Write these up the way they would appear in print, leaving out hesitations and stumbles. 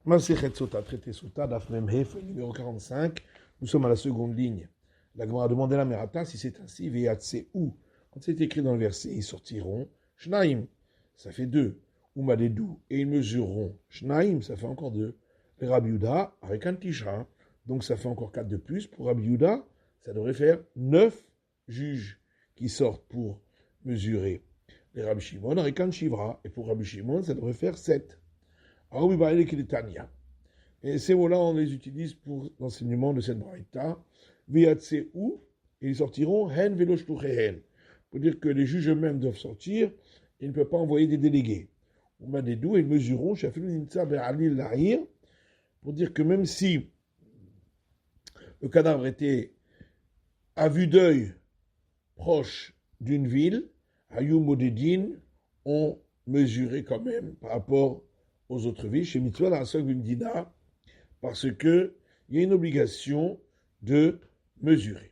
Masechet Sota, traité Sota, Daf Memhe, feuille numéro 45. Nous sommes à la seconde ligne. La Gemara a demandé à la Merata si c'est ainsi. Veyatse ou. Quand c'est écrit dans le verset, ils sortiront. Shnaim, ça fait 2. Umadedou, et ils mesureront. Shnaim, ça fait encore 2. Le Rabbi Yehuda, avec un tisha, donc ça fait encore 4 de plus. Pour Rabbi Yehuda, ça devrait faire 9 juges qui sortent pour mesurer. Les Rabbi Shimon, avec un shivra, et pour Rabbi Shimon, ça devrait faire 7. Et ces mots-là, on les utilise pour l'enseignement de cette braïta. Veyatse ou, et ils sortiront hen velo shluchehen. Pour dire que les juges eux-mêmes doivent sortir, et ils ne peuvent pas envoyer des délégués. On m'a des doux, ils mesureront, pour dire que même si le cadavre était à vue d'œil proche d'une ville, Hayou Modedin ont mesuré quand même par rapport aux autres villes, chez Mitzvah, dans la seconde dina, parce qu'il y a une obligation de mesurer.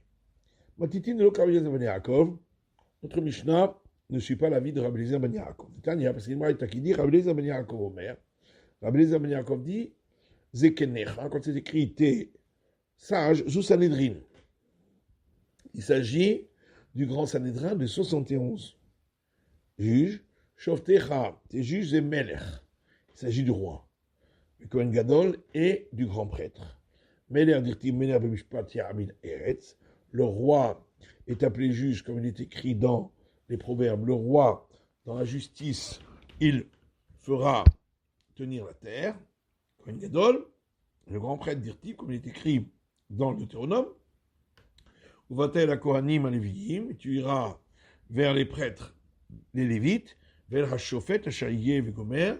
Matitin de l'Okavizé Ben Yaakov, notre Mishnah ne suit pas l'avis de Rabbi Eliezer Ben Yaakov. Tania, parce qu'il y a une qui dit Rabbi Eliezer Ben Yaakov Omer. Rabbi Eliezer Ben Yaakov dit Zekenecha, quand c'est écrit t'es sage, Zou Sanhedrin. Il s'agit du grand Sanhédrin de 71 juges. Shoftecha, tes juges et Melech. Il s'agit du roi, du Kohen Gadol et du grand prêtre. Melech dirti Melech b'mishpat ya'amid eretz. Le roi est appelé juge, comme il est écrit dans les proverbes. Le roi, dans la justice, il fera tenir la terre. Kohen Gadol, le grand prêtre dirti, comme il est écrit dans le Deutéronome. Uvatel la Kohanim Aleviim, tu iras vers les prêtres, les Lévites, vers Hashofet, Hachaïe, Vegomer,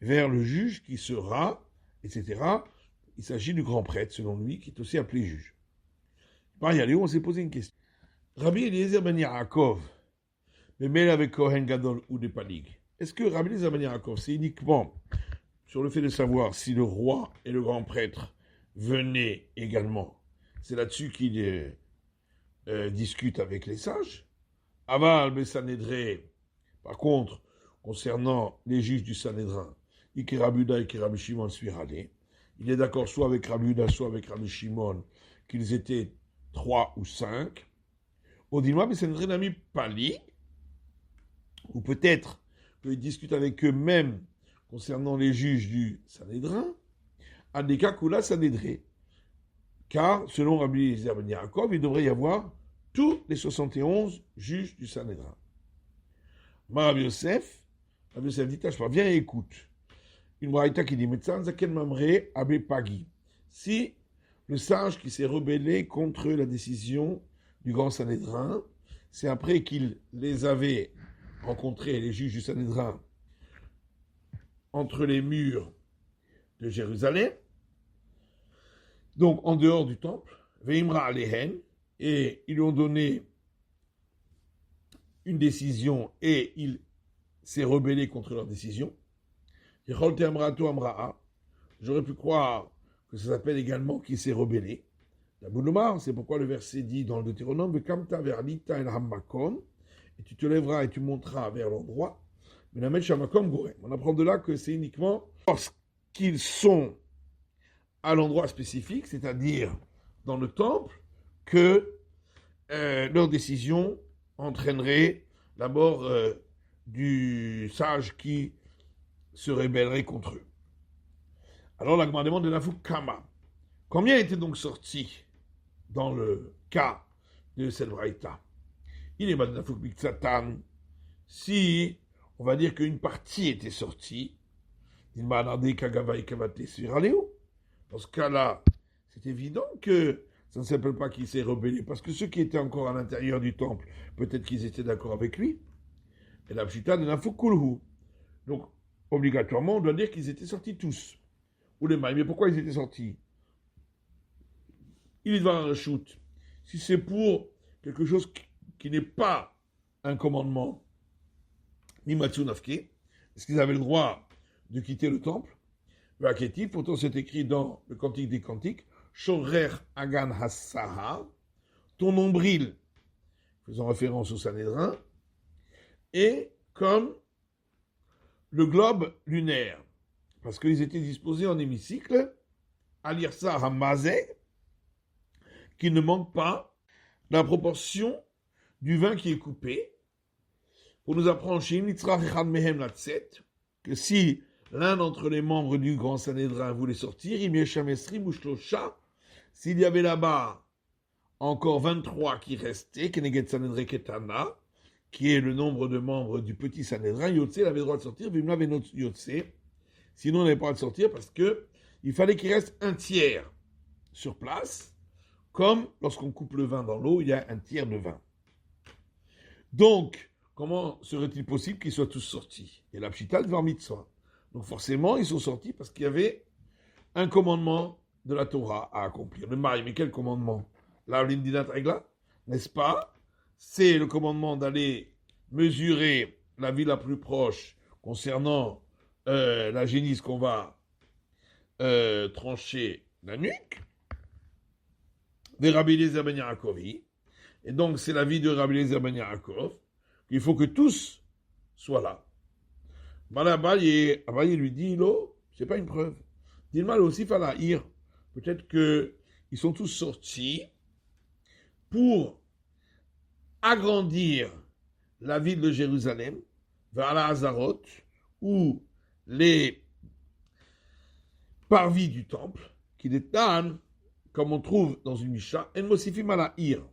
vers le juge qui sera, etc. Il s'agit du grand prêtre, selon lui, qui est aussi appelé juge. Par y aller, on s'est posé une question. Rabbi Eliezer Ben Yaakov, mais mêlé avec Kohen Gadol ou des Palig, est-ce que Rabbi Eliezer Ben Yaakov, c'est uniquement sur le fait de savoir si le roi et le grand prêtre venaient également? C'est là-dessus qu'il discute avec les sages. Aval Besanedré, par contre, concernant les juges du Sanhédrin, Ike Rabbi Yehuda et Rabbi Shimon Svirale, il est d'accord soit avec Rabbi Yehuda, soit avec Rabbi Shimon, qu'ils étaient 3 ou 5. Odinma Besanedré n'a mis Pali, ou peut-être qu'il discute avec eux même concernant les juges du Sanhédrin, Adeka Kula Sanhédré. Car, selon Rabbi Eliezer Ben Yaakov, il devrait y avoir tous les 71 juges du Sanhédrin. Rabbi Yosef dit, viens et écoute. Une braïta qui dit, Zaken Mamre Abe Pagi. Si le sage qui s'est rebellé contre la décision du grand Sanhédrin, c'est après qu'il les avait rencontrés, les juges du Sanhédrin, entre les murs de Jérusalem, donc en dehors du temple, Veimra Alehen, et ils lui ont donné une décision et il s'est rebellé contre leur décision. J'aurais pu croire que ça s'appelle également qu'il s'est rebellé. C'est pourquoi le verset dit dans le Deutéronome, et tu te lèveras et tu monteras vers l'endroit. On apprend de là que c'est uniquement lorsqu'ils sont à l'endroit spécifique, c'est-à-dire dans le temple, que leur décision entraînerait la mort du sage qui se rébellerait contre eux. Alors la demande de Nafouk Kama. Combien étaient donc sortis dans le cas de cette braïta? Il est Nafouk Biktsatan. Si on va dire qu'une partie était sortie, il m'a demandé Kagava et Kavate Sviraleo. Dans ce cas-là, c'est évident que ça ne s'appelle pas qu'il s'est rebellé, parce que ceux qui étaient encore à l'intérieur du temple, peut-être qu'ils étaient d'accord avec lui. Et la pshita de Nafukulhu. Donc, obligatoirement, on doit dire qu'ils étaient sortis tous. Ou les mailles. Mais pourquoi ils étaient sortis? Il y va un shoot. Si c'est pour quelque chose qui n'est pas un commandement, ni Matsunafke, est-ce qu'ils avaient le droit de quitter le temple? Pourtant c'est écrit dans le Cantique des Cantiques, Shorer Agan Hassaha, ton nombril, faisant référence au Sanhédrin, et comme le globe lunaire. parce qu'ils étaient disposés en hémicycle à lire ça à Mazé, qu'il ne manque pas la proportion du vin qui est coupé, pour nous apprendre chez Nitzrach Echad Mehem Latzet, que si l'un d'entre les membres du grand Sanhédrin voulait sortir, s'il y avait là-bas encore 23 qui restaient, Keneged Sanhédrin Ketana, qui est le nombre de membres du petit Sanhédrin, Yotze, il avait le droit de sortir, Vimla Venot Yotze, sinon on n'avait pas le droit de sortir parce que il fallait qu'il reste un tiers sur place, comme lorsqu'on coupe le vin dans l'eau, il y a un tiers de vin. Donc, comment serait-il possible qu'ils soient tous sortis? Et la pshita de mitzvah. Donc forcément, ils sont sortis parce qu'il y avait un commandement de la Torah à accomplir. Le mari, mais quel commandement? La Lindinat Regla, n'est-ce pas? C'est le commandement d'aller mesurer la ville la plus proche concernant la génisse qu'on va trancher la nuque. De Rabbi Eliezer ben Yaakovi. Et donc, c'est la vie de Rabbi Eliezer ben Yaakov. Il faut que tous soient là. Abaye lui dit, c'est pas une preuve. Dis-le aussi, Falaïr. Peut-être qu'ils sont tous sortis pour agrandir la ville de Jérusalem vers la Hazarot, où les parvis du temple, qui détannent, comme on trouve dans une Misha, En Mosifim Alaïr.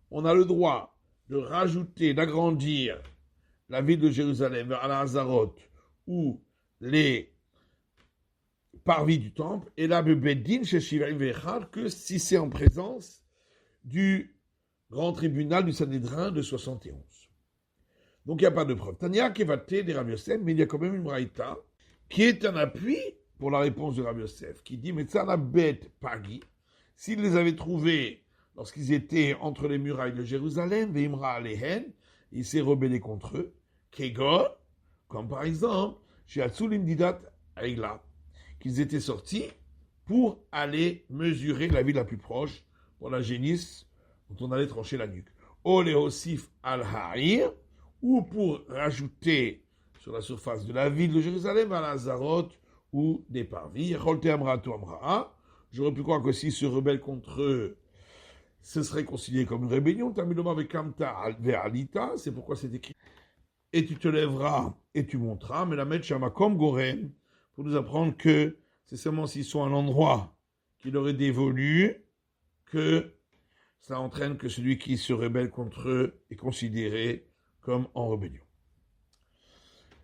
On a le droit de rajouter, d'agrandir la ville de Jérusalem vers la Hazarot, ou les parvis du temple, et là, Bedin, chez Shivim Vechad, que si c'est en présence du grand tribunal du Sanhédrin de 71. Donc il n'y a pas de preuve. Tania Kevate des Rabbi Yosef, mais il y a quand même une braïta qui est un appui pour la réponse de Rabbi Yosef, qui dit, mais ça la bête Pagi, s'ils les avaient trouvés lorsqu'ils étaient entre les murailles de Jérusalem, Veimra Alehen, il s'est rebellé contre eux, Kegon, comme par exemple, chez Atsulim Didat Aigla, qu'ils étaient sortis pour aller mesurer la ville la plus proche pour la génisse dont on allait trancher la nuque. Oleosif al-Ha'ir, ou pour rajouter sur la surface de la ville de Jérusalem à la Hazarot ou des parvis. J'aurais pu croire que s'ils se rebellent contre eux, ce serait considéré comme une rébellion. Tamiloma avec Kamta Ve'alita, c'est pourquoi c'est écrit. Et tu te lèveras et tu monteras, mais la mettre Shamakom Gorem, pour nous apprendre que c'est seulement s'ils sont à l'endroit qui leur est dévolu que ça entraîne que celui qui se rebelle contre eux est considéré comme en rébellion.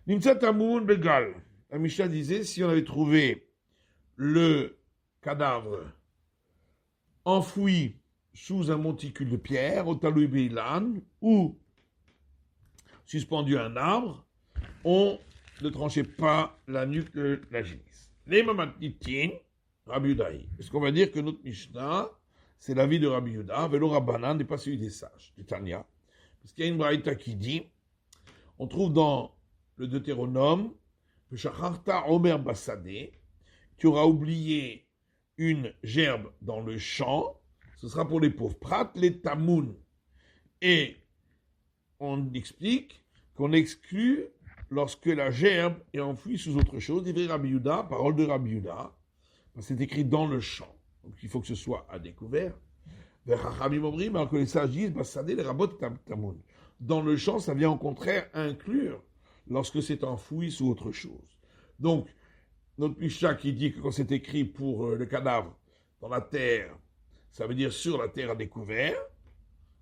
Nimtzat Amoun Begal. La Mishnah disait, si on avait trouvé le cadavre enfoui sous un monticule de pierre, au Taloui Beilan, ou suspendu à un arbre, on ne tranchait pas la nuque de la génisse. Les Mamatnitin, Rabbi Yudaï. Est-ce qu'on va dire que notre Mishnah, c'est l'avis de Rabbi Yuda, Velo Rabbanan n'est pas celui des sages, du Tanya. Parce qu'il y a une braïta qui dit, on trouve dans le Deutéronome, que Shacharta Omer Bassadeh, tu auras oublié une gerbe dans le champ, ce sera pour les pauvres. Prat les Tamoun. Et on explique qu'on exclut lorsque la gerbe est enfouie sous autre chose. Dit Rabbi Yuda, parole de Rabbi Yuda, c'est écrit dans le champ. Donc il faut que ce soit à découvert. Alors que les sages disent, Bassadeh les rabot Tamoun. Dans le champ, ça vient au contraire inclure lorsque c'est enfoui sous autre chose. Donc, notre Mishnah qui dit que quand c'est écrit pour le cadavre dans la terre, ça veut dire sur la terre à découvert,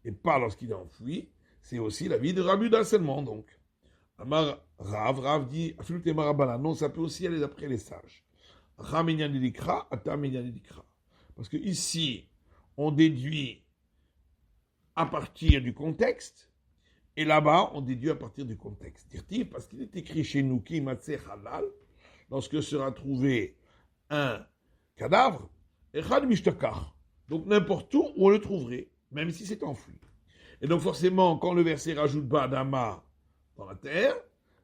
et pas lorsqu'il est enfoui, c'est aussi la vie de Rabbi Yuda seulement, donc. Amar Rav dit, non, ça peut aussi aller d'après les sages. Parce que ici, on déduit à partir du contexte, et là-bas, on déduit à partir du contexte. Dire-t-il, parce qu'il est écrit chez nous, Ki Matzeh Halal, lorsque sera trouvé un cadavre, Echad Mishtakar. Donc n'importe où on le trouverait, même si c'est enfoui. Et donc forcément, quand le verset rajoute Ba'adama dans la terre,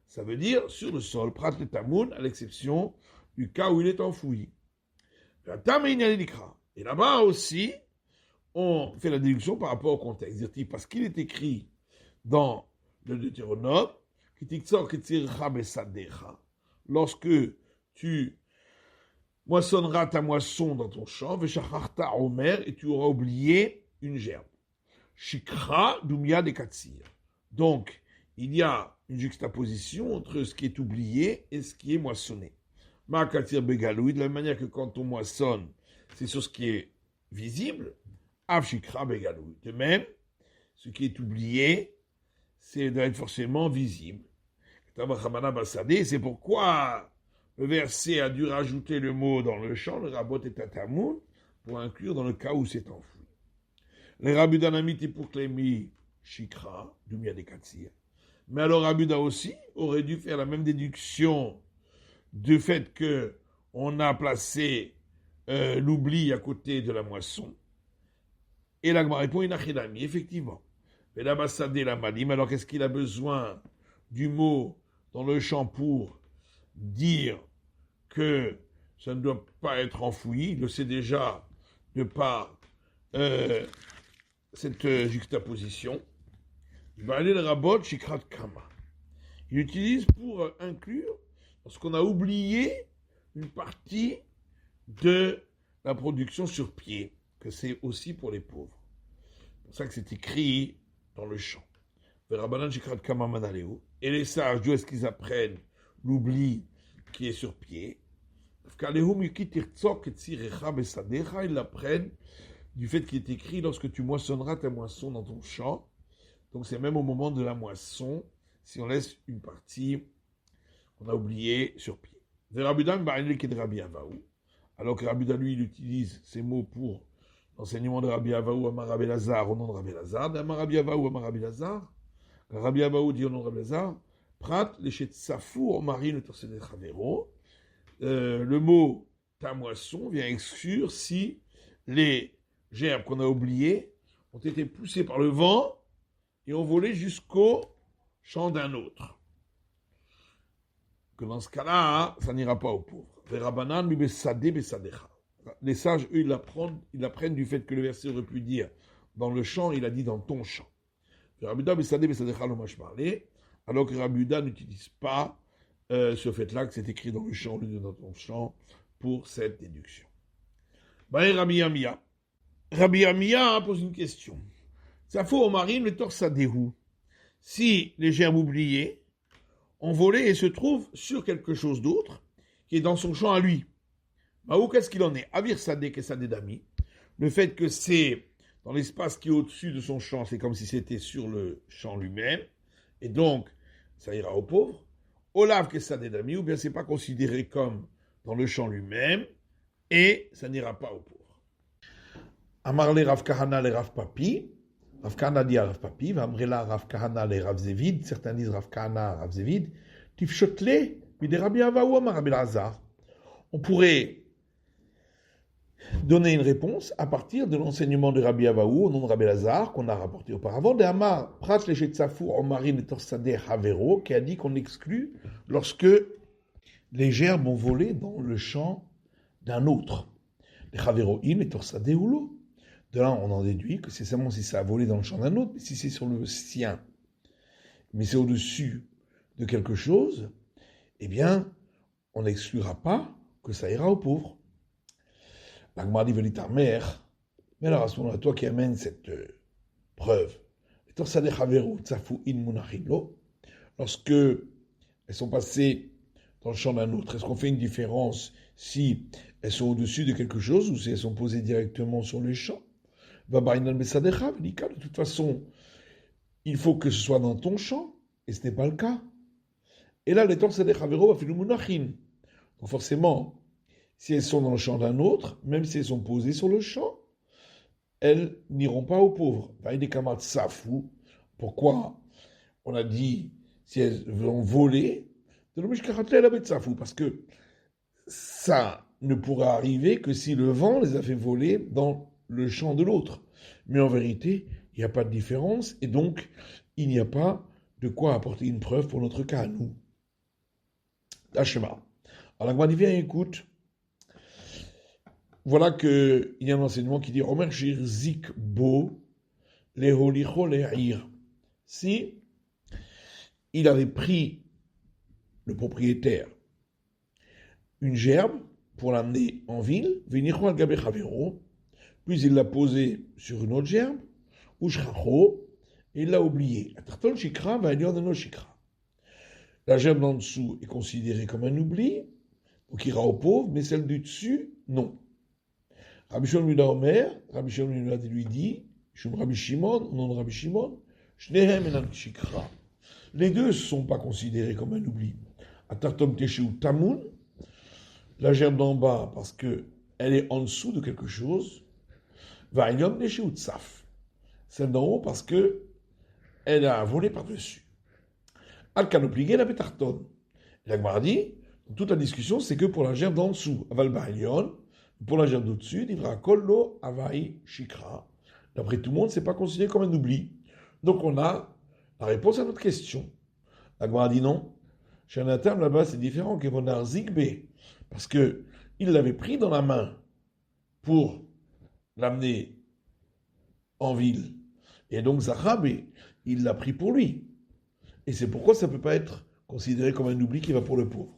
ça veut dire sur le sol, Prat le Tamoun, à l'exception du cas où il est enfoui. Et là-bas aussi, on fait la déduction par rapport au contexte. Dire-t-il, parce qu'il est écrit dans le Deutéronome, lorsque tu moissonnera ta moisson dans ton champ, veshacharta omer, et tu auras oublié une gerbe. Shikra dumia de katsir. Donc, il y a une juxtaposition entre ce qui est oublié et ce qui est moissonné. Ma katsir begaloui, de la même manière que quand on moissonne, c'est sur ce qui est visible, av shikra begaloui. De même, ce qui est oublié, c'est d'être forcément visible. C'est pourquoi le verset a dû rajouter le mot dans le champ, le rabot et tatamoun, pour inclure dans le cas où c'est enfoui. Les Rabbi Danamit et pour Clémy, Shikra, Dumia de Katsir. Mais alors Rabbi aussi aurait dû faire la même déduction du fait qu'on a placé l'oubli à côté de la moisson. Et l'Agma répond Inachidami, effectivement. Mais la Bassadé la Malim, alors qu'est-ce qu'il a besoin du mot dans le champ pour dire que ça ne doit pas être enfoui, il le sait déjà de par cette juxtaposition. Il va aller le rabot shikrat kama. Il utilise pour inclure lorsqu'on a oublié une partie de la production sur pied, que c'est aussi pour les pauvres. C'est pour ça que c'est écrit dans le champ. Et les sages, d'où est-ce qu'ils apprennent l'oubli qui est sur pied? Ils l'apprennent du fait qu'il est écrit lorsque tu moissonneras ta moisson dans ton champ. Donc c'est même au moment de la moisson, si on laisse une partie qu'on a oubliée sur pied. Alors que Rabbi Dan, lui, il utilise ces mots pour l'enseignement de Rabbi Avaou, Amar Rabbi Lazar, au nom de Rabbi Lazar. Amar Rabbi Avaou, Amar Rabbi Lazar. Rabbi Avaou dit au nom de Rabbi Lazar, Prat, les Tsafou, Omari, le Torsedet Chavero. Le mot ta moisson vient exclure si les gerbes qu'on a oubliées ont été poussées par le vent et ont volé jusqu'au champ d'un autre. Que dans ce cas-là, ça n'ira pas aux pauvres. Les sages, eux, ils apprennent du fait que le verset aurait pu dire dans le champ, il a dit dans ton champ. Alors que Rabbi Yehuda n'utilise pas ce fait-là, que c'est écrit dans le champ au lieu de dans ton champ, pour cette déduction. Rabbi Yamia pose une question. Ça faut au marine le torsadéhu. Si les gerbes oubliées ont volé et se trouvent sur quelque chose d'autre qui est dans son champ à lui, où qu'est-ce qu'il en est? Avir sadek et sadedami. Le fait que c'est dans l'espace qui est au-dessus de son champ, c'est comme si c'était sur le champ lui-même, et donc ça ira aux pauvres. Olav que sadedami, ou bien c'est pas considéré comme dans le champ lui-même, et ça n'ira pas aux pauvres. Amarle Rav Kahana le Rav Papi. Rav Kahana dit à Rav Papi, Vamrela Rav Kahana le Rav Zevid, certains disent Rav Kahana Rav Zevid, Tifshotle, Mide Rabbi Avaou Amar Rabbi Lazar. On pourrait donner une réponse à partir de l'enseignement de Rabbi Avaou au nom de Rabbi Lazar, qu'on a rapporté auparavant, de Amar Prat le Shetzafou Omarin et Torsade Havero, qui a dit qu'on exclut lorsque les gerbes ont volé dans le champ d'un autre. Les Havero in et Torsade Oulo. De là, on en déduit que c'est seulement si ça a volé dans le champ d'un autre, mais si c'est sur le sien, mais c'est au-dessus de quelque chose, eh bien, on n'exclura pas que ça ira aux pauvres. L'Agmar dit venit ta mère, mais alors à ce moment-là, toi qui amènes cette preuve, lorsque elles sont passées dans le champ d'un autre, est-ce qu'on fait une différence si elles sont au-dessus de quelque chose ou si elles sont posées directement sur le champ? De toute façon, il faut que ce soit dans ton champ, et ce n'est pas le cas. Et là, les torsadeh havero va filu munachin. Donc forcément, si elles sont dans le champ d'un autre, même si elles sont posées sur le champ, elles n'iront pas aux pauvres. Pourquoi on a dit si elles vont voler? Parce que ça ne pourra arriver que si le vent les a fait voler dans le champ de l'autre. Mais en vérité, il n'y a pas de différence, et donc il n'y a pas de quoi apporter une preuve pour notre cas à nous. Tachema. Alors, la viens, écoute. Voilà qu'il y a un enseignement qui dit Omer Shir Zik Bo Leholicho Le'ir. Si il avait pris, le propriétaire, une gerbe pour l'amener en ville, Venicho al gabe chavero, puis il l'a posé sur une autre gerbe, ou shracho, et il l'a oublié. Atartol shikra va de no shikra. La gerbe d'en dessous est considérée comme un oubli, donc il ira au pauvre, mais celle du dessus, non. Rabbi Shimon lui Omer, Rabbi Shimon lui dit, Shum Rabbi Shimon, non Rabbi Shimon, Shnehem enan shikra. Les deux ne sont pas considérés comme un oubli. Atartom teshu tamun, la gerbe d'en bas, parce qu'elle est en dessous de quelque chose, va yom teshu tsaf. Celle d'en haut, parce qu'elle a volé par-dessus. Al-Kanopligé la Betarton. La Gemara dit, toute la discussion, c'est que pour la gerbe d'en dessous, Aval Ba'alion, pour la gerbe d'au-dessus, Divra Kollo Avai Shikra. D'après tout le monde, c'est pas considéré comme un oubli. Donc on a la réponse à notre question. La Gemara dit non. Chez un terme là-bas, c'est différent que Vonar Zigbe, parce que il l'avait pris dans la main pour l'amener en ville. Et donc Zachabé, il l'a pris pour lui. Et c'est pourquoi ça ne peut pas être considéré comme un oubli qui va pour le pauvre.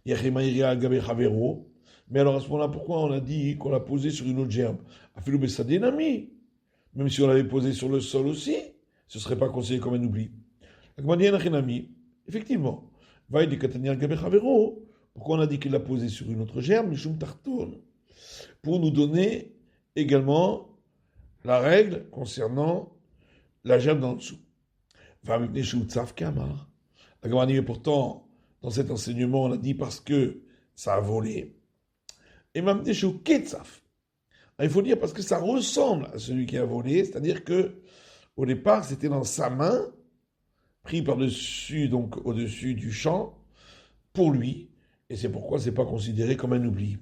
Mais alors à ce moment-là, pourquoi on a dit qu'on l'a posé sur une autre gerbe? Même si on l'avait posé sur le sol aussi, ce ne serait pas considéré comme un oubli. Effectivement, pourquoi on a dit qu'il l'a posé sur une autre gerbe? Pour nous donner également la règle concernant la gerbe d'en dessous. Et pourtant, dans cet enseignement, on a dit parce que ça a volé. Et même des choses ketsaf. Il faut dire parce que ça ressemble à celui qui a volé, c'est-à-dire que au départ, c'était dans sa main, pris par-dessus, donc au-dessus du champ, pour lui, et c'est pourquoi c'est pas considéré comme un oubli.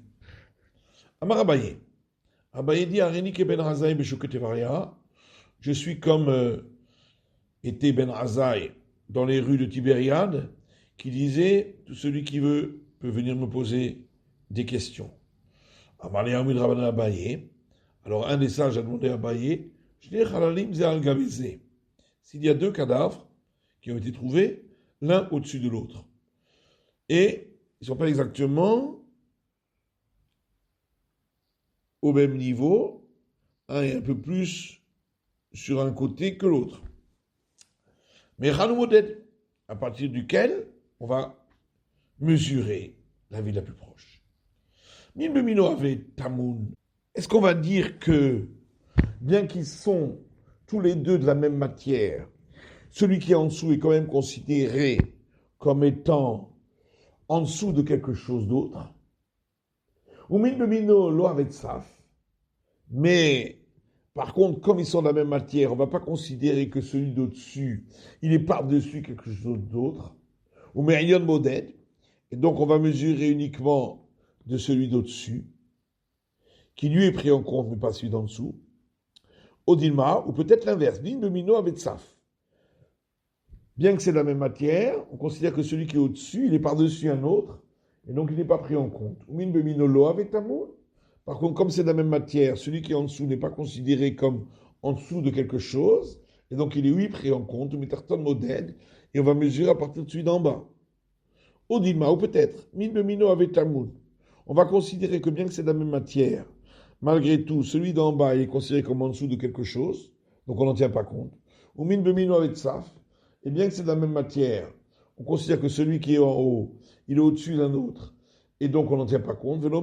Amar Abaye. Abaye dit Areni ke ben Razai beshoketevaria. Je suis comme était Ben Azaï dans les rues de Tibériade, qui disait tout celui qui veut peut venir me poser des questions. Alors un des sages a demandé à Abaye, s'il y a deux cadavres qui ont été trouvés, l'un au-dessus de l'autre, et ils ne sont pas exactement au même niveau, un est un peu plus sur un côté que l'autre. Mais Hanouoded, à partir duquel on va mesurer la ville la plus proche. Minbemino avait Tamoun. Est-ce qu'on va dire que, bien qu'ils sont tous les deux de la même matière, celui qui est en dessous est quand même considéré comme étant en dessous de quelque chose d'autre? Ou Minbemino lo avec Saf. Mais par contre, comme ils sont de la même matière, on ne va pas considérer que celui d'au-dessus, il est par-dessus quelque chose d'autre. Ou Merion Moded. Et donc, on va mesurer uniquement de celui d'au-dessus, qui lui est pris en compte, mais pas celui d'en dessous. Odilma, ou peut-être l'inverse. Minbemino avec Saf. Bien que c'est de la même matière, on considère que celui qui est au-dessus, il est par-dessus un autre, et donc il n'est pas pris en compte. Ou Minbemino lo avec Tamoun. Par contre, comme c'est de la même matière, celui qui est en dessous n'est pas considéré comme en dessous de quelque chose, et donc il est oui pris en compte, Mitarton Moded, et on va mesurer à partir de celui d'en bas. Odilma, ou peut-être, Minbemino avec Tamoun. On va considérer que bien que c'est de la même matière, malgré tout, celui d'en bas est considéré comme en dessous de quelque chose, donc on n'en tient pas compte. Ou Minbemino avec Saf, et bien que c'est de la même matière, on considère que celui qui est en haut, il est au-dessus d'un autre, et donc on n'en tient pas compte. Et on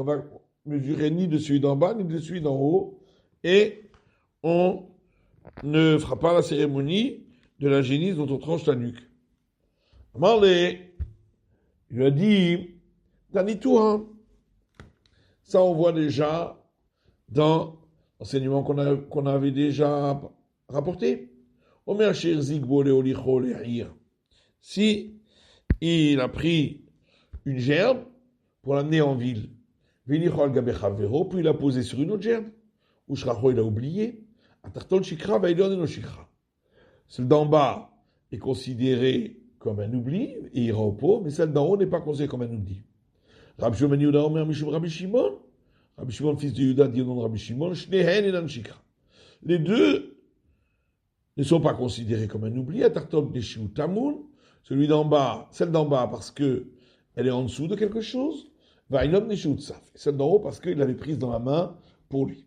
va mesurer ni de celui d'en bas, ni de celui d'en haut, et on ne fera pas la cérémonie de la génisse dont on tranche la nuque. Marley, il lui a dit, Tanitouha. Ça, on voit déjà dans l'enseignement qu'on avait déjà rapporté. Omer Shir Zigbo Leolicho Le'ir. Si il a pris une gerbe pour l'amener en ville, puis il l'a posé sur une autre gerbe, ou Shracho il a oublié, Atartol Shikra va no Shikra. Celle d'en bas est considérée comme un oubli, et ira au pauvre, mais celle d'en haut n'est pas considérée comme un oubli. Rabbi Shimon ben Yehuda Omer Mishum Rabbi Shimon, fils de Yehuda, dit au nom de Rabbi Shimon, Shnehen enan Shikra. Les deux ne sont pas considérés comme un oubli, Atartol Deshu Tamun, celui d'en bas, celle d'en bas, parce que elle est en dessous de quelque chose. Vaïnom Neshutsaf. Celle d'en haut parce qu'il l'avait prise dans la main pour lui.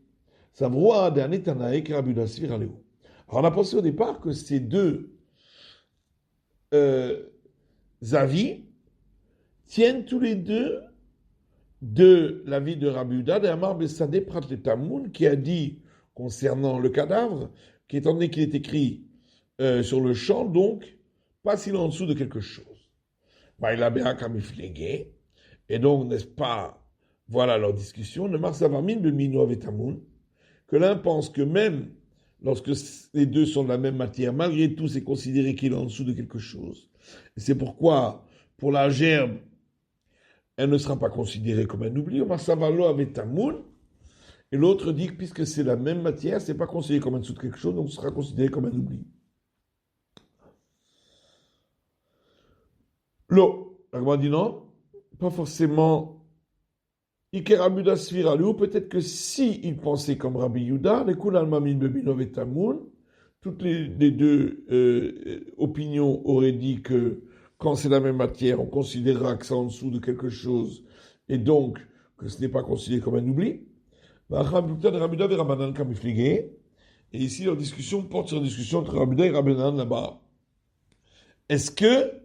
Ça voit d'un Etanae Kerabuda Sviraleo. Alors on a pensé au départ que ces deux avis tiennent tous les deux de l'avis de Rabuda, de Amar Bessadeh Prat le Tamoun, qui a dit concernant le cadavre, qu'étant donné qu'il est écrit sur le champ, donc, pas s'il est en dessous de quelque chose. Bah, il a bien kamiflégué, et donc, n'est-ce pas, voilà leur discussion, de Mars Avamin de Mino avec Tamoun, que l'un pense que même lorsque les deux sont de la même matière, malgré tout, c'est considéré qu'il est en dessous de quelque chose. Et c'est pourquoi, pour la gerbe, elle ne sera pas considérée comme un oubli. Mars Avalo avec Tamoun, et l'autre dit que puisque c'est la même matière, c'est pas considéré comme en dessous de quelque chose, donc ce sera considéré comme un oubli. L'eau, la dit non, pas forcément. Iker Abuda Sviralou, peut-être que si il pensait comme Rabbi Yuda, les Kulal Mamin Bebinov et Tamoun, toutes les deux opinions auraient dit que quand c'est la même matière, on considérera que c'est en dessous de quelque chose, et donc que ce n'est pas considéré comme un oubli. Et ici, la discussion porte sur la discussion entre Rabbi et Rabbanan là-bas. Est-ce que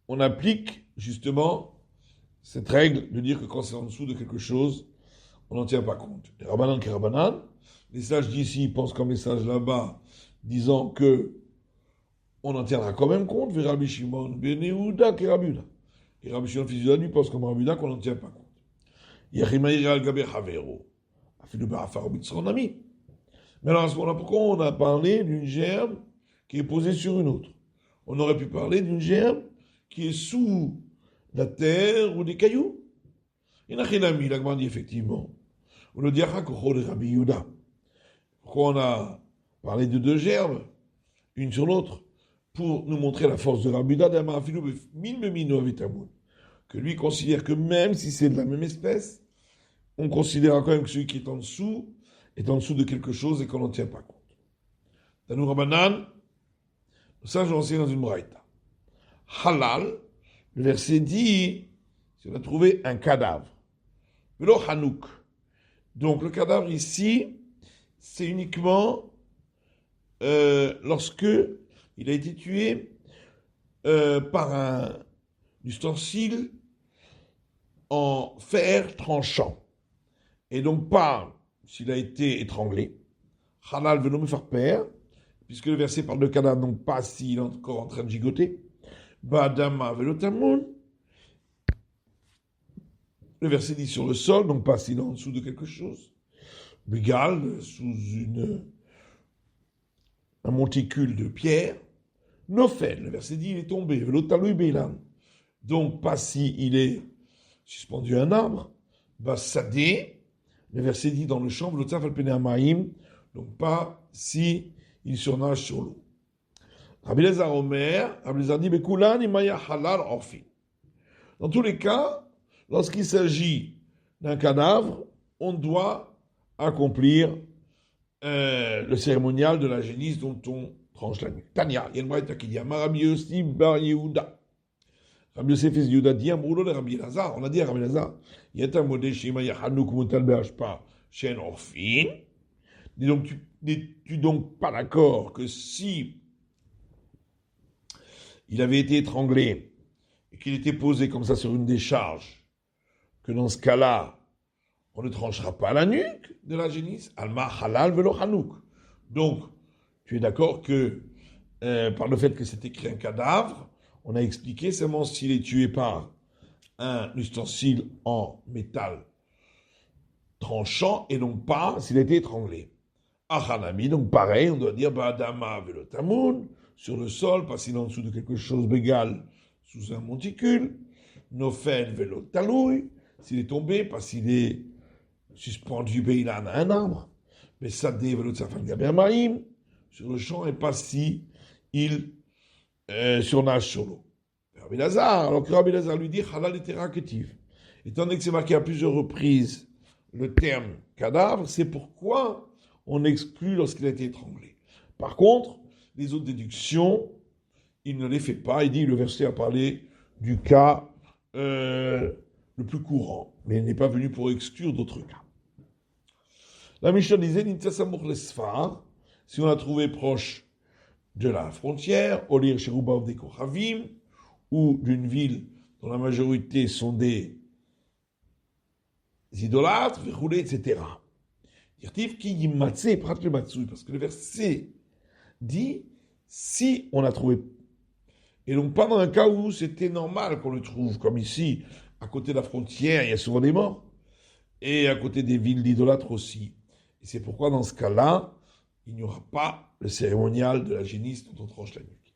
on applique justement cette règle de dire que quand c'est en dessous de quelque chose, on n'en tient pas compte? Les Rabbanan qui Rabbanan, les sages d'ici pensent comme les sages là-bas, disant que on en tiendra quand même compte. Rabbi Shimon ben Yehuda qui Rabbi Yehuda. Et Rabbi Shimon fils de lui pense comme Rabbi Yehuda qu'on n'en tient pas compte. Yachimaïr al-Gaber Havero. Mais alors à ce moment-là, pourquoi on a parlé d'une gerbe qui est posée sur une autre? On aurait pu parler d'une gerbe qui est sous la terre ou des cailloux. Il n'a rien à mis, la dit effectivement. On le dira qu'au de Rabbi Yehuda. Pourquoi on a parlé de deux gerbes, une sur l'autre, pour nous montrer la force de Rabbi Yehuda, que lui considère que même si c'est de la même espèce, on considère quand même que celui qui est en dessous de quelque chose et qu'on n'en tient pas compte. Tanou Rabbanan, ça j'ai enseigné dans une braïta. Halal, le verset dit, si on a trouvé un cadavre, velo hanouk. Donc le cadavre ici, c'est uniquement lorsque il a été tué par un ustensile en fer tranchant. Et donc pas s'il a été étranglé. Halal velo me faire père, puisque le verset parle de cadavre, donc pas s'il est encore en train de gigoter. Badama velo tamoun. Le verset dit sur le sol, donc pas s'il est en dessous de quelque chose. Bégal, sous un monticule de pierre. Nofel, le verset dit il est tombé. Velo talui bélan. Donc pas s'il est suspendu à un arbre. Basadé. Le verset dit dans le champ, donc pas si il surnage sur l'eau. Rabbi Elazar Omer, Rabbi Elazar dit, dans tous les cas, lorsqu'il s'agit d'un cadavre, on doit accomplir le cérémonial de la génisse dont on tranche la nuque. Tania, il y a une braïta qui dit, Rabbi Yossi bar Yehuda. Rabbi Yosef fils de Yehuda dit, Amroulo de Rabbi Elazar. On a dit à Rabbi Elazar, Yata modé shema yachanouk mutal be'ashpa shen orfin. N'es-tu donc pas d'accord que si il avait été étranglé et qu'il était posé comme ça sur une décharge, que dans ce cas-là, on ne tranchera pas la nuque de la génisse? Alma halal velo hanouk. Donc, tu es d'accord que par le fait que c'est écrit un cadavre, on a expliqué seulement s'il est tué par un ustensile en métal tranchant et non pas s'il a été étranglé. Achanami, donc pareil, on doit dire Badama velotamoun, sur le sol, pas s'il est en dessous de quelque chose d'égal sous un monticule. Nofel velotaloui, s'il est tombé, pas s'il est suspendu beilan à un arbre. Mais sadé velotsafan gabermaïm, sur le champ, et pas si il surnage sur l'eau. Rabbi Elazar, alors que Rabbi Elazar lui dit halal littéraketiv. Étant donné que c'est marqué à plusieurs reprises le terme cadavre, c'est pourquoi on exclut lorsqu'il a été étranglé. Par contre, les autres déductions, il ne les fait pas. Il dit, le verset a parlé du cas le plus courant, mais il n'est pas venu pour exclure d'autres cas. La Mishnah disait, si on l'a trouvé proche de la frontière, Olir Sherubav de Kochavim, ou d'une ville dont la majorité sont des idolâtres, etc. Parce que le verset dit, si on l'a trouvé, et donc pas dans un cas où c'était normal qu'on le trouve, comme ici, à côté de la frontière, il y a souvent des morts, et à côté des villes d'idolâtres aussi. Et c'est pourquoi dans ce cas-là, il n'y aura pas le cérémonial de la génisse dont on tranche la nuque.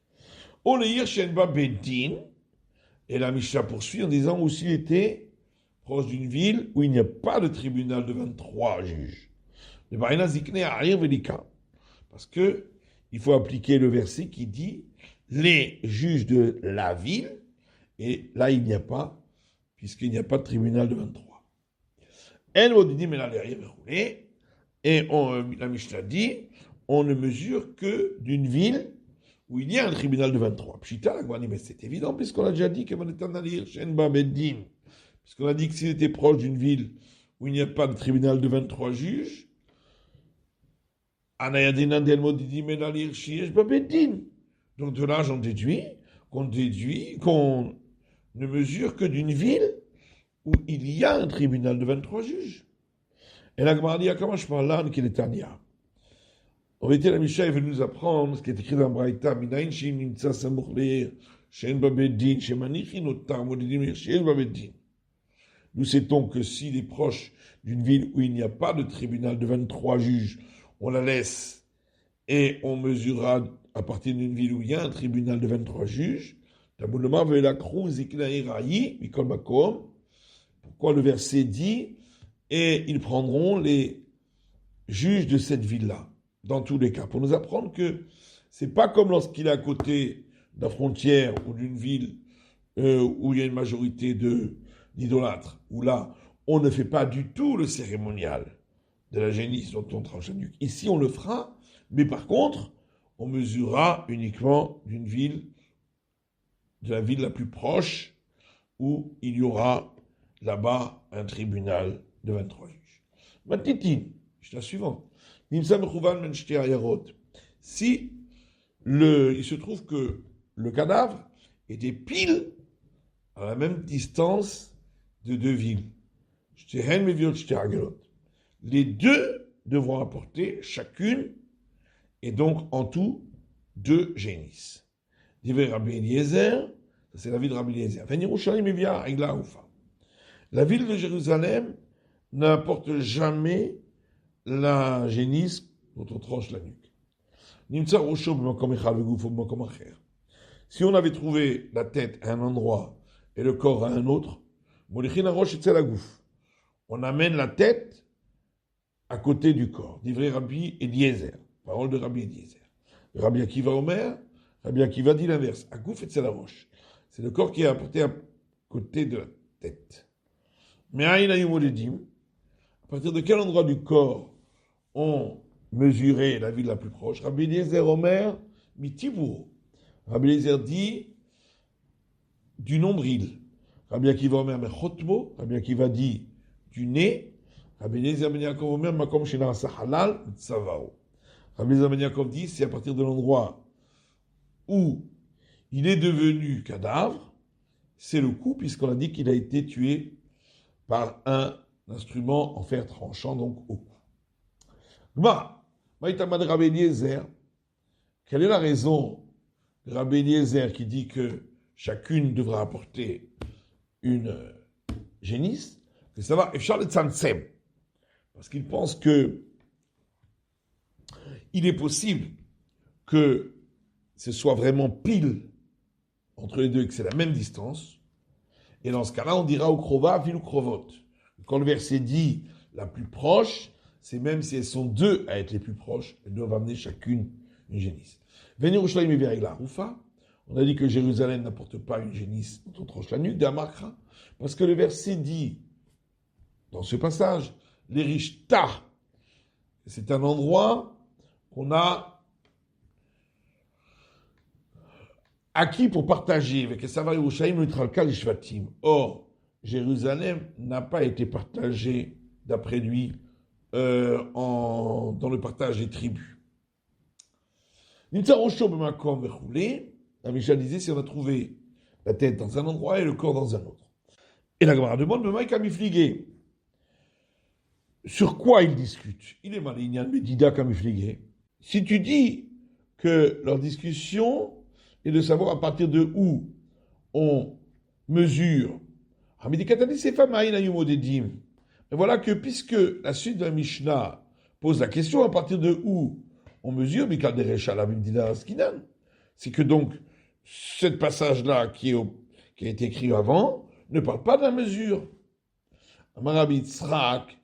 Oleir Shenba Bedin, et la Mishnah poursuit en disant où s'il était proche d'une ville où il n'y a pas de tribunal de 23 juges. Le Barina Zikne Arir Velika. Parce que il faut appliquer le verset qui dit les juges de la ville, et là il n'y a pas, puisqu'il n'y a pas de tribunal de 23. Elle dit, mais là, et la Mishnah dit, on ne mesure que d'une ville où il y a un tribunal de 23. Pshita, la Gouani, mais c'est évident, puisqu'on a déjà dit puisqu'on a dit que s'il était proche d'une ville où il n'y a pas de tribunal de 23 juges, donc de là, j'en déduis qu'on ne mesure que d'une ville où il y a un tribunal de 23 juges. Et la Gemara dit, comment je parle là, qu'il est Tania. En vérité, la Mishnah est venue nous apprendre ce qui est écrit dans Braïta, Minaïn Shin Nimtsa Samuch Leir, Shen Babedin, Shemanichin Otar Modidim Shen Babedin. Nous sait-on que s'il est proche d'une ville où il n'y a pas de tribunal de 23 juges, on la laisse et on mesurera à partir d'une ville où il y a un tribunal de 23 juges. Pourquoi le verset dit et ils prendront les juges de cette ville-là, dans tous les cas, pour nous apprendre que c'est pas comme lorsqu'il est à côté de la frontière ou d'une ville où il y a une majorité d'idolâtres, où là, on ne fait pas du tout le cérémonial de la génisse dont on tranche la nuque. Ici, on le fera, mais par contre, on mesurera uniquement d'une ville, de la ville la plus proche, où il y aura là-bas un tribunal de 23 juges. Matitine, je la suivante. Si il se trouve que le cadavre était pile à la même distance de deux villes, les deux devront apporter chacune, et donc en tout, 2 génisses. Divrei Rabbi Eliezer, c'est la ville de Rabbi Eliezer. La ville de Jérusalem n'apporte jamais la génisse dont on tranche la nuque. Si on avait trouvé la tête à un endroit et le corps à un autre, on amène la tête à côté du corps. Divrei Rabbi Eliezer, parole de Rabbi Eliezer. Rabbi Akiva Omer, Rabbi Akiva dit l'inverse. Agouf et roche. C'est le corps qui est apporté à côté de la tête. Mais à partir de quel endroit du corps on mesurait la ville la plus proche? Rabbi Eliezer Omer, Mitibouro. Rabbi Eliezer dit du nombril. Rabbi Akiva Omer, Mechotmo. Rabbi Akiva dit du nez. Rabbi Eliezer Ben Yaakov Omer, Makom Shena Halal, Tsavao. Rabbi Eliezer Ben Yaakov dit c'est à partir de l'endroit où il est devenu cadavre, c'est le coup, puisqu'on a dit qu'il a été tué par un instrument en fer tranchant, donc au cou. Rabbi Eliezer, quelle est la raison de Rabbi Eliezer qui dit que chacune devra apporter une génisse? Que ça va, parce qu'il pense que il est possible que ce soit vraiment pile entre les deux et que c'est la même distance. Et dans ce cas-là, on dira au krova, vil ou krovot. Quand le verset dit la plus proche, c'est même si elles sont deux à être les plus proches, elles doivent amener chacune une génisse. Venir au Shloim et la Roufa. On a dit que Jérusalem n'apporte pas une génisse dont on tranche la nuque, d'Amakra, parce que le verset dit, dans ce passage, les riches ta. C'est un endroit qu'on a acquis pour partager avec Esav Yerushalayim Nitralka Lishvatim. Or, Jérusalem n'a pas été partagée, d'après lui, dans le partage des tribus. La Mishnah disait si on a trouvé la tête dans un endroit et le corps dans un autre. Et la Gemara demande, mais Maïka Mifligé, sur quoi ils discutent? Il est malignan, mais Dida Kamifligé. Si tu dis que leur discussion est de savoir à partir de où on mesure, mais voilà que puisque la suite de la Mishnah pose la question à partir de où on mesure, c'est que donc ce passage-là qui a été écrit avant ne parle pas de la mesure. Rabbi Yitzhak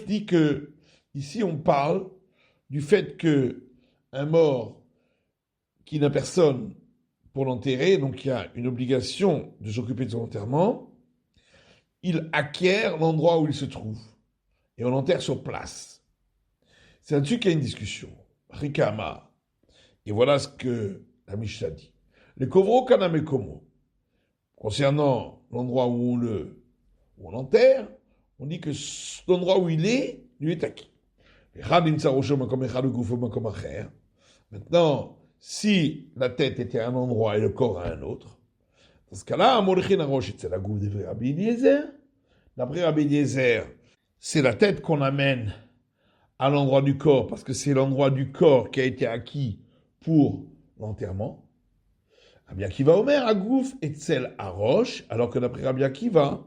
dit que ici on parle du fait que un mort qui n'a personne pour l'enterrer, donc il y a une obligation de s'occuper de son enterrement, il acquiert l'endroit où il se trouve et on l'enterre sur place. C'est là-dessus qu'il y a une discussion. Rikama. Et voilà ce que la Mishnah dit. Le kovro kaname komo. Concernant l'endroit où on l'enterre, on dit que l'endroit où il est, lui est acquis. Maintenant, si la tête était à un endroit et le corps à un autre, dans ce cas-là, d'après Rabbi Eliezer, c'est la tête qu'on amène à l'endroit du corps, parce que c'est l'endroit du corps qui a été acquis pour l'enterrement. Rabbi Akiva Omer, Agouf, Etzel, Arosh, alors que d'après Rabbi Akiva,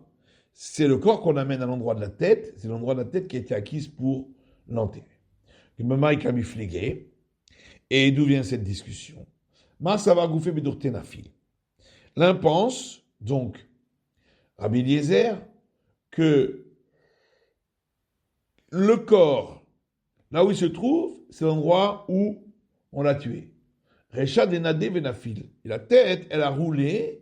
c'est le corps qu'on amène à l'endroit de la tête, c'est l'endroit de la tête qui a été acquise pour l'enterrer. Et d'où vient cette discussion? L'un pense, donc, Rabbi Eliezer, que le corps, là où il se trouve, c'est l'endroit où on l'a tué. Recha denade venafil. Et la tête, elle a roulé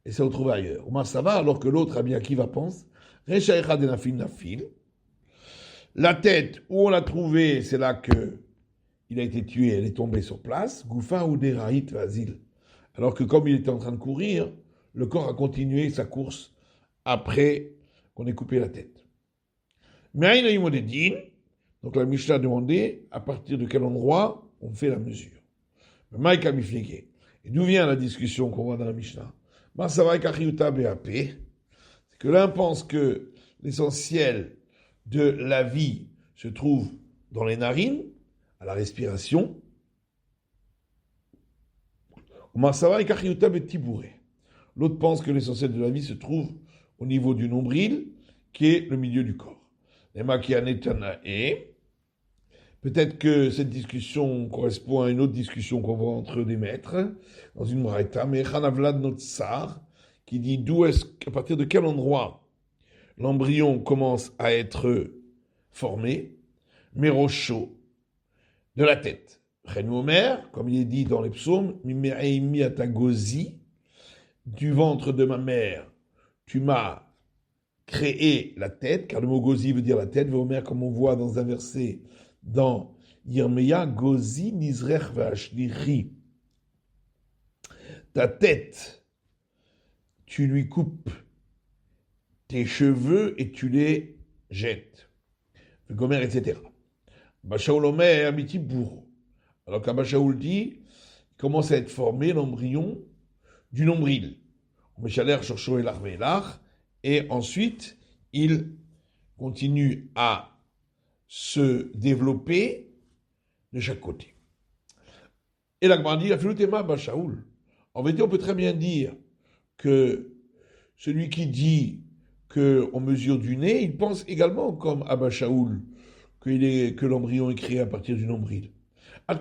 et s'est retrouvée ailleurs. Omar ça va, alors que l'autre, Rabbi Akiva pense, Recha echa denafil nafil. La tête, où on l'a trouvée, c'est là que il a été tué, elle est tombée sur place. Goufa ou deraït vasil. Alors que comme il était en train de courir, le corps a continué sa course après qu'on ait coupé la tête. Mais donc la Mishnah a demandé à partir de quel endroit on fait la mesure. Et d'où vient la discussion qu'on voit dans la Mishnah? C'est que l'un pense que l'essentiel de la vie se trouve dans les narines, à la respiration. L'autre pense que l'essentiel de la vie se trouve au niveau du nombril, qui est le milieu du corps. Peut-être que cette discussion correspond à une autre discussion qu'on voit entre des maîtres, dans une Moraïta, mais Chanavlad Notsar, qui dit à partir de quel endroit l'embryon commence à être formé, Merosho, de la tête. Omer, comme il est dit dans les psaumes, Mimereimi atagozi, du ventre de ma mère, tu m'as créé la tête, car le mot gozi veut dire la tête. Omer, comme on voit dans un verset dans Yirmeya, gozi nizrech vashlichi. Ta tête, tu lui coupes tes cheveux et tu les jettes. Gomer, etc. Bashaoul Omer, Amiti Bourreau. Alors qu'Abashaoul dit, il commence à être formé l'embryon du nombril. Meshaler, Shorcho et l'Arvelach, et ensuite, il continue à se développer de chaque côté. Et la Gemara dit, Afilutema Bashaoul. En vérité, on peut très bien dire que celui qui dit qu'on mesure du nez, il pense également comme Abba Shaoul, que l'embryon est créé à partir du nombril. Parce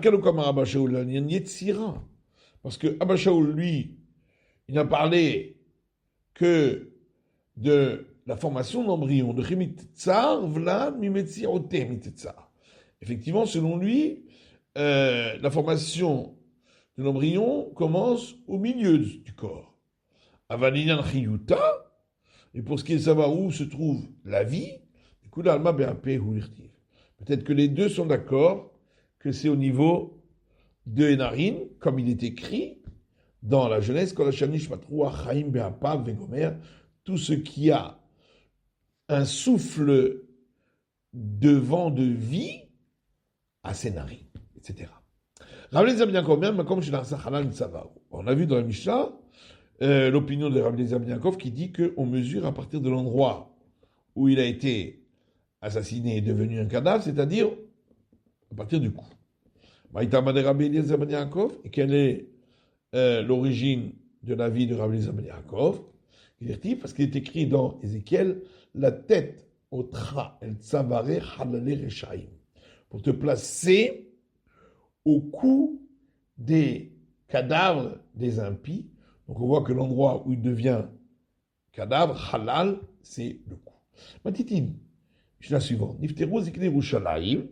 que Abba Shaoul, lui, il n'a parlé que de la formation de l'embryon, de Chemit Tsar, Vlad, Mimetzi, Ote, Mitsar. Effectivement, selon lui, la formation de l'embryon commence au milieu du corps. Avalinan Chiyuta, et pour ce qui est de savoir où se trouve la vie, peut-être que les deux sont d'accord que c'est au niveau de Enarin, comme il est écrit dans la Genèse, Kol hashanish matrua chaim be'apav vegomer, tout ce qui a un souffle de vent de vie à ses narines, etc. Rabbi Eliezer ben Yaakov, même comme chez Halal Tzava. On a vu dans la Mishnah l'opinion de Rabbi Eliezer ben Yaakov qui dit qu'on mesure à partir de l'endroit où il a été assassiné et devenu un cadavre, c'est-à-dire à partir du cou. Maïtama de Rabbi Eliezer ben Yaakov, et quelle est l'origine de la vie de Rabbi Eliezer ben Yaakov? Il est dit parce qu'il est écrit dans Ézéchiel, la tête au tra el tzavare halale reshaim, pour te placer au cou des cadavres des impies. Donc on voit que l'endroit où il devient cadavre, halal, c'est le cou. Matitin, je la suivante. Nifteru zikne Yerushalayim,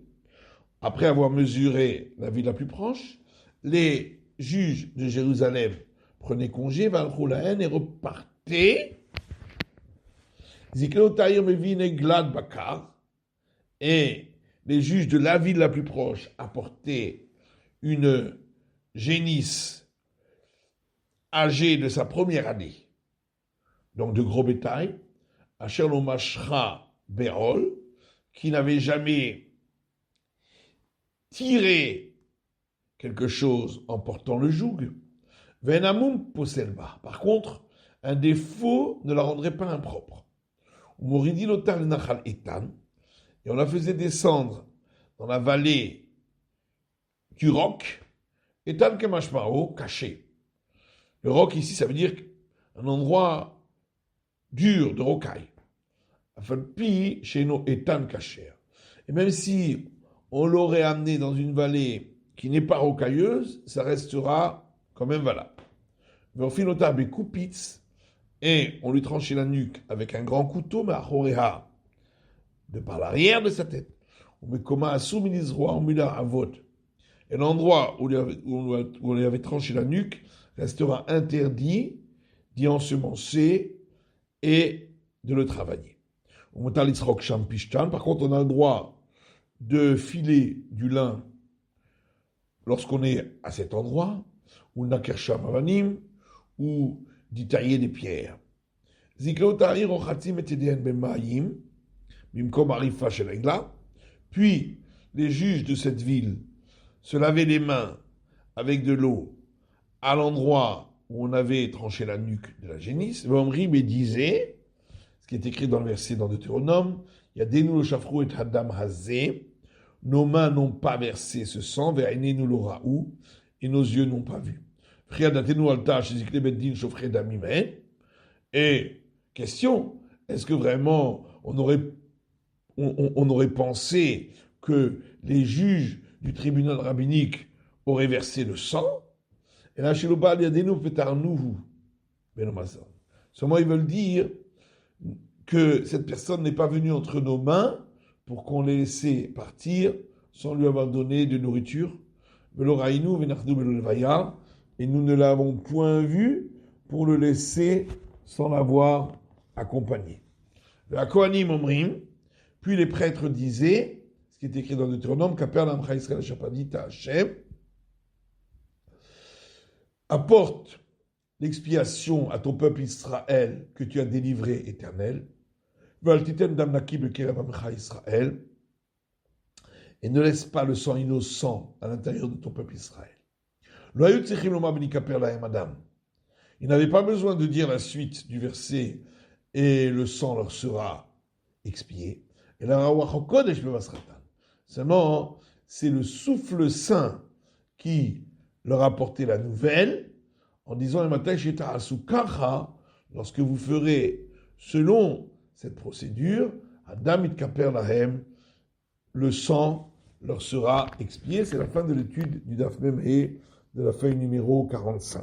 après avoir mesuré la ville la plus proche, les juges de Jérusalem prenaient congé, valchou lahen, et repartaient. Zikne Otaïr mevine glad bakar, et les juges de la ville la plus proche apportaient une génisse âgée de sa première année, donc de gros bétail, Asher lo mashra berol, qui n'avait jamais tiré quelque chose en portant le joug, venamum poselba. Par contre, un défaut ne la rendrait pas impropre. Moridi lotal nachal etan, et on la faisait descendre dans la vallée du roc, etan kemashmao, caché. Le roc ici, ça veut dire un endroit dur de rocaille. Afalpi chez nos etan kacher. Et même si on l'aurait amené dans une vallée qui n'est pas rocailleuse, ça restera quand même valable. Et on lui tranchait la nuque avec un grand couteau, mais à Horeha, de par l'arrière de sa tête. Et l'endroit où on lui avait tranché la nuque restera interdit d'y ensemencer et de le travailler. Par contre, on a le droit de filer du lin lorsqu'on est à cet endroit, ou nakersham avanim, ou d'y tailler des pierres. Puis, les juges de cette ville se lavaient les mains avec de l'eau à l'endroit où on avait tranché la nuque de la génisse. Vomri me disait, ce qui est écrit dans le verset dans Deutéronome, Yadenu lo shafru et hadam hazé, nos mains n'ont pas versé ce sang, ve'ainenu lo ra'u, et nos yeux n'ont pas vu. Et question, est-ce que vraiment on aurait pensé que les juges du tribunal rabbinique auraient versé le sang? Et là, chez le Baal Yadenu Petarnuhu, seulement ils veulent dire que cette personne n'est pas venue entre nos mains pour qu'on les laisse partir sans lui avoir donné de nourriture. Et nous ne l'avons point vu pour le laisser sans l'avoir accompagné. La Kohanim Omrim, puis les prêtres disaient, ce qui est écrit dans Deutéronome, Kaper l'Amcha Israël Shapadita Hashem, apporte l'expiation à ton peuple Israël que tu as délivré, Éternel, Israël, et ne laisse pas le sang innocent à l'intérieur de ton peuple Israël. Il n'avait pas besoin de dire la suite du verset et le sang leur sera expié. Et la seulement, c'est le souffle saint qui leur a porté la nouvelle en disant le matin, lorsque vous ferez selon cette procédure, Adam it kaper lahem, le sang leur sera expié. C'est la fin de l'étude du Daf Mem de la feuille numéro 45.